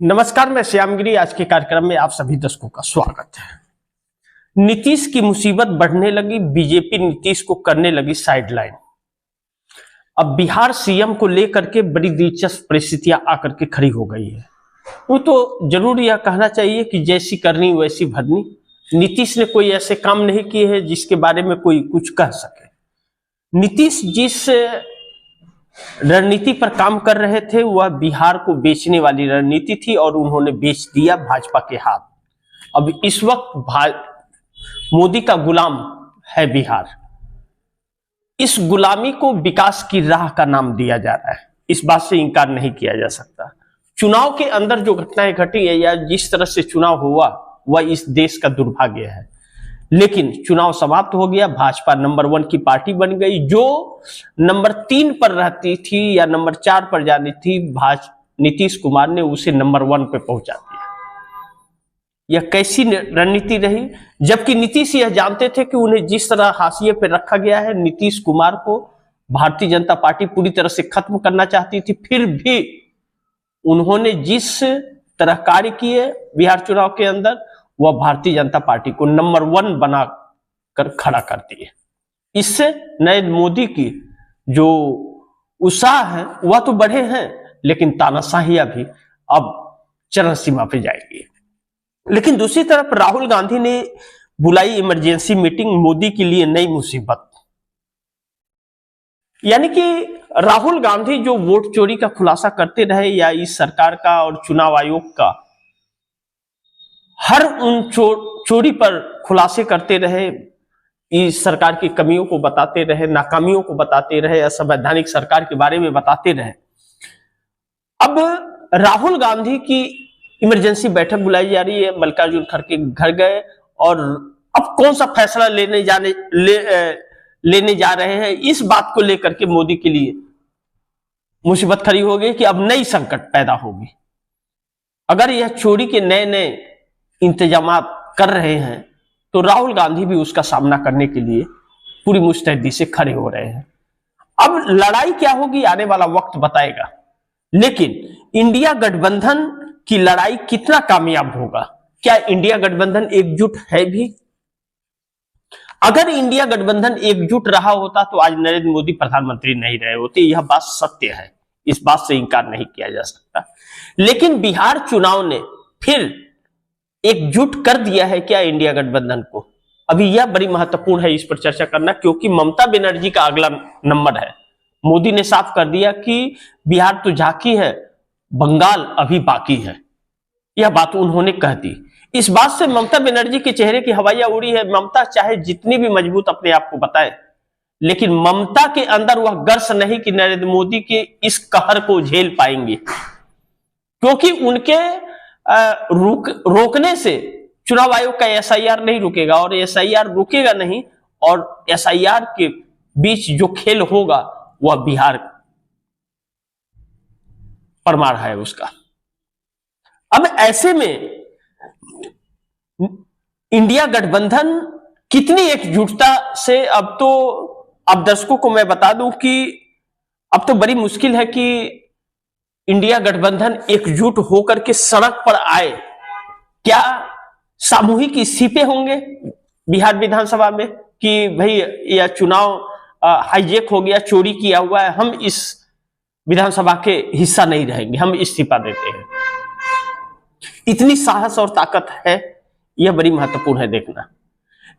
नमस्कार, मैं श्यामगिरी। आज के कार्यक्रम में आप सभी दर्शकों का स्वागत है। नीतीश की मुसीबत बढ़ने लगी, बीजेपी नीतीश को करने लगी साइडलाइन। अब बिहार सीएम को लेकर के बड़ी दिलचस्प परिस्थितियां आकर के खड़ी हो गई है। वो तो जरूर यह कहना चाहिए कि जैसी करनी वैसी भरनी। नीतीश ने कोई ऐसे काम नहीं किए हैं जिसके बारे में कोई कुछ कह सके। नीतीश जिस रणनीति पर काम कर रहे थे वह बिहार को बेचने वाली रणनीति थी और उन्होंने बेच दिया भाजपा के हाथ। अब इस वक्त मोदी का गुलाम है बिहार। इस गुलामी को विकास की राह का नाम दिया जा रहा है, इस बात से इंकार नहीं किया जा सकता। चुनाव के अंदर जो घटनाएं घटी है या जिस तरह से चुनाव हुआ वह इस देश का दुर्भाग्य है, लेकिन चुनाव समाप्त हो गया। भाजपा नंबर 1 की पार्टी बन गई। जो नंबर 3 पर रहती थी या नंबर 4 पर जानी थी, नीतीश कुमार ने उसे नंबर 1 पे पहुंचा दिया। यह कैसी रणनीति रही, जबकि नीतीश यह जानते थे कि उन्हें जिस तरह हाशिए पे रखा गया है, नीतीश कुमार को भारतीय जनता पार्टी पूरी तरह से खत्म करना चाहती थी। फिर भी उन्होंने जिस तरह कार्य किए बिहार चुनाव के अंदर, वह भारतीय जनता पार्टी को नंबर 1 बनाकर खड़ा करती है। इससे नरेंद्र मोदी की जो उत्साह है वह तो बढ़े हैं, लेकिन तानाशाहियां भी अब चरम सीमा पे जाएगी। लेकिन दूसरी तरफ राहुल गांधी ने बुलाई इमरजेंसी मीटिंग, मोदी के लिए नई मुसीबत। यानी कि राहुल गांधी जो वोट चोरी का खुलासा करते रहे या इस सरकार का और चुनाव आयोग का हर उन चोरी पर खुलासे करते रहे, इस सरकार की कमियों को बताते रहे, नाकामियों को बताते रहे, असंवैधानिक सरकार के बारे में बताते रहे। अब राहुल गांधी की इमरजेंसी बैठक बुलाई जा रही है, मल्लिकार्जुन खड़गे घर गए और अब कौन सा फैसला लेने जा रहे हैं, इस बात को लेकर के मोदी के लिए मुसीबत खड़ी हो गई कि अब नई संकट पैदा होगी। अगर यह चोरी के नए नए इंतजाम कर रहे हैं तो राहुल गांधी भी उसका सामना करने के लिए पूरी मुस्तैदी से खड़े हो रहे हैं। अब लड़ाई क्या होगी आने वाला वक्त बताएगा, लेकिन इंडिया गठबंधन की लड़ाई कितना कामयाब होगा? क्या इंडिया गठबंधन एकजुट है भी? अगर इंडिया गठबंधन एकजुट रहा होता तो आज नरेंद्र मोदी प्रधानमंत्री नहीं रहे होते। यह बात सत्य है, इस बात से इंकार नहीं किया जा सकता। लेकिन बिहार चुनाव ने फिर एकजुट कर दिया है क्या इंडिया गठबंधन को? अभी यह बड़ी महत्वपूर्ण है इस पर चर्चा करना, क्योंकि ममता बनर्जी का अगला नंबर है। मोदी ने साफ कर दिया कि बिहार तो झांकी है, बंगाल अभी बाकी है। यह बात उन्होंने कह दी। इस बात से ममता बनर्जी के चेहरे की हवाइयां उड़ी है। ममता चाहे जितनी भी मजबूत अपने आप को बताए, लेकिन ममता के अंदर वह गर्स नहीं कि नरेंद्र मोदी के इस कहर को झेल पाएंगे, क्योंकि उनके रोकने से चुनाव आयोग का एसआईआर नहीं रुकेगा और एसआईआर रुकेगा नहीं, और एसआईआर के बीच जो खेल होगा वह बिहार परमार है उसका। अब ऐसे में इंडिया गठबंधन कितनी एकजुटता से, अब दर्शकों को मैं बता दूं कि अब तो बड़ी मुश्किल है कि इंडिया गठबंधन एकजुट होकर के सड़क पर आए। क्या सामूहिक इस्तीफे होंगे बिहार विधानसभा में कि भाई यह चुनाव हाईजेक हो गया, चोरी किया हुआ है, हम इस विधानसभा के हिस्सा नहीं रहेंगे, हम इस्तीफा देते हैं? इतनी साहस और ताकत है, यह बड़ी महत्वपूर्ण है देखना।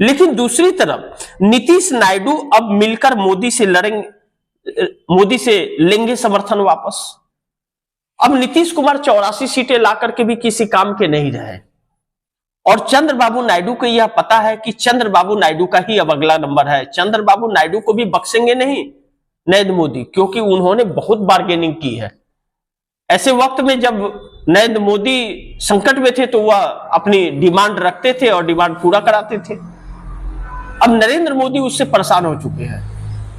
लेकिन दूसरी तरफ नीतीश नायडू अब मिलकर मोदी से लड़ेंगे, मोदी से लेंगे समर्थन वापस। अब नीतीश कुमार 84 सीटें ला करके भी किसी काम के नहीं रहे, और चंद्रबाबू नायडू को यह पता है कि चंद्रबाबू नायडू का ही अब अगला नंबर है। चंद्रबाबू नायडू को भी बख्शेंगे नहीं नरेंद्र मोदी, क्योंकि उन्होंने बहुत बार्गेनिंग की है। ऐसे वक्त में जब नरेंद्र मोदी संकट में थे तो वह अपनी डिमांड रखते थे और डिमांड पूरा कराते थे। अब नरेंद्र मोदी उससे परेशान हो चुके हैं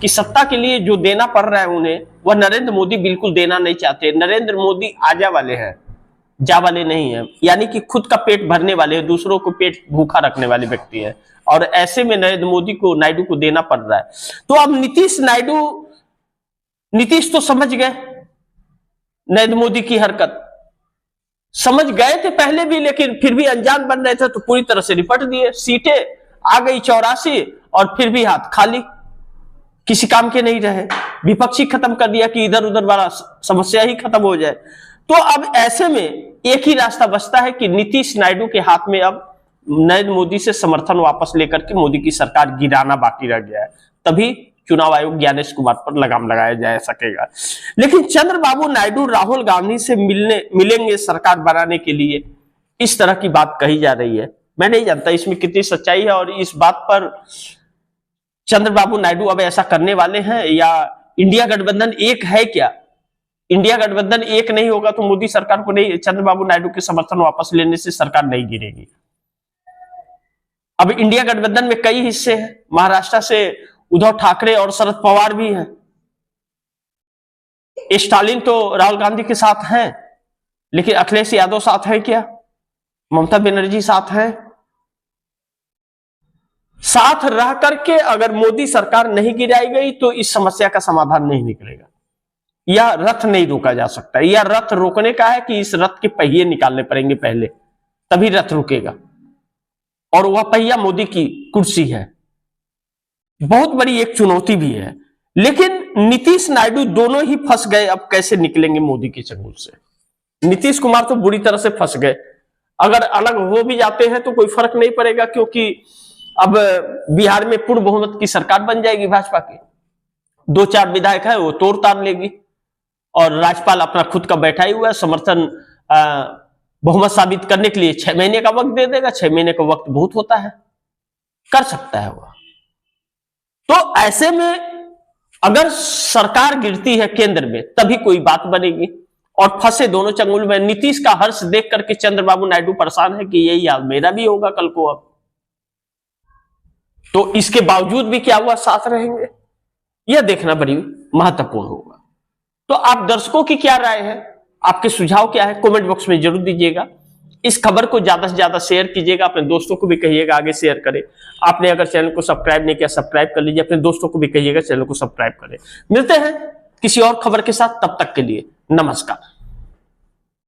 कि सत्ता के लिए जो देना पड़ रहा है उन्हें, वह नरेंद्र मोदी बिल्कुल देना नहीं चाहते। नरेंद्र मोदी आजा वाले हैं, जा वाले नहीं है। यानी कि खुद का पेट भरने वाले हैं, दूसरों को पेट भूखा रखने वाले व्यक्ति है, और ऐसे में नरेंद्र मोदी को नायडू को देना पड़ रहा है। तो अब नीतीश तो समझ गए नरेंद्र मोदी की हरकत, समझ गए थे पहले भी, लेकिन फिर भी अनजान बन रहे थे तो पूरी तरह से निपट दिए। सीटें आ गई 84 और फिर भी हाथ खाली, किसी काम के नहीं रहे। विपक्षी खत्म कर दिया कि इधर उधर वाला समस्या ही खत्म हो जाए। तो अब ऐसे में एक ही रास्ता बचता है कि नीतीश नायडू के हाथ में अब नरेंद्र मोदी से समर्थन वापस लेकर के मोदी की सरकार गिराना बाकी रह गया है, तभी चुनाव आयोग ज्ञानेश कुमार पर लगाम लगाया जा सकेगा। लेकिन चंद्रबाबू नायडू राहुल गांधी से मिलेंगे सरकार बनाने के लिए, इस तरह की बात कही जा रही है। मैं नहीं जानता इसमें कितनी सच्चाई है और इस बात पर चंद्रबाबू नायडू अब ऐसा करने वाले हैं या इंडिया गठबंधन एक है क्या? इंडिया गठबंधन एक नहीं होगा तो मोदी सरकार को नहीं, चंद्रबाबू नायडू के समर्थन वापस लेने से सरकार नहीं गिरेगी। अब इंडिया गठबंधन में कई हिस्से हैं, महाराष्ट्र से उद्धव ठाकरे और शरद पवार भी हैं, स्टालिन तो राहुल गांधी के साथ हैं, लेकिन अखिलेश यादव साथ है क्या? ममता बनर्जी साथ है? साथ रह करके अगर मोदी सरकार नहीं गिराई गई तो इस समस्या का समाधान नहीं निकलेगा। यह रथ नहीं रोका जा सकता। यह रथ रोकने का है कि इस रथ के पहिए निकालने पड़ेंगे पहले, तभी रथ रुकेगा। और वह पहिया मोदी की कुर्सी है, बहुत बड़ी एक चुनौती भी है। लेकिन नीतीश नायडू दोनों ही फंस गए। अब कैसे निकलेंगे मोदी के चंगुल से? नीतीश कुमार तो बुरी तरह से फंस गए। अगर अलग हो भी जाते हैं तो कोई फर्क नहीं पड़ेगा, क्योंकि अब बिहार में पूर्ण बहुमत की सरकार बन जाएगी भाजपा की। 2-4 विधायक है वो तोड़ ताड़ लेगी और राज्यपाल अपना खुद का बैठा ही हुआ है, समर्थन बहुमत साबित करने के लिए 6 महीने का वक्त दे देगा। 6 महीने का वक्त बहुत होता है, कर सकता है वह। तो ऐसे में अगर सरकार गिरती है केंद्र में तभी कोई बात बनेगी। और फंसे दोनों चंगुल में। नीतीश का हर्ष देख करके चंद्रबाबू नायडू परेशान है कि यही हाल मेरा भी होगा कल को। अब तो इसके बावजूद भी क्या हुआ, साथ रहेंगे? यह देखना बड़ी महत्वपूर्ण होगा। तो आप दर्शकों की क्या राय है, आपके सुझाव क्या है, कमेंट बॉक्स में जरूर दीजिएगा। इस खबर को ज्यादा से ज्यादा शेयर कीजिएगा, अपने दोस्तों को भी कहिएगा आगे शेयर करें। आपने अगर चैनल को सब्सक्राइब नहीं किया, सब्सक्राइब कर लीजिए, अपने दोस्तों को भी कहिएगा चैनल को सब्सक्राइब करें। मिलते हैं किसी और खबर के साथ, तब तक के लिए नमस्कार।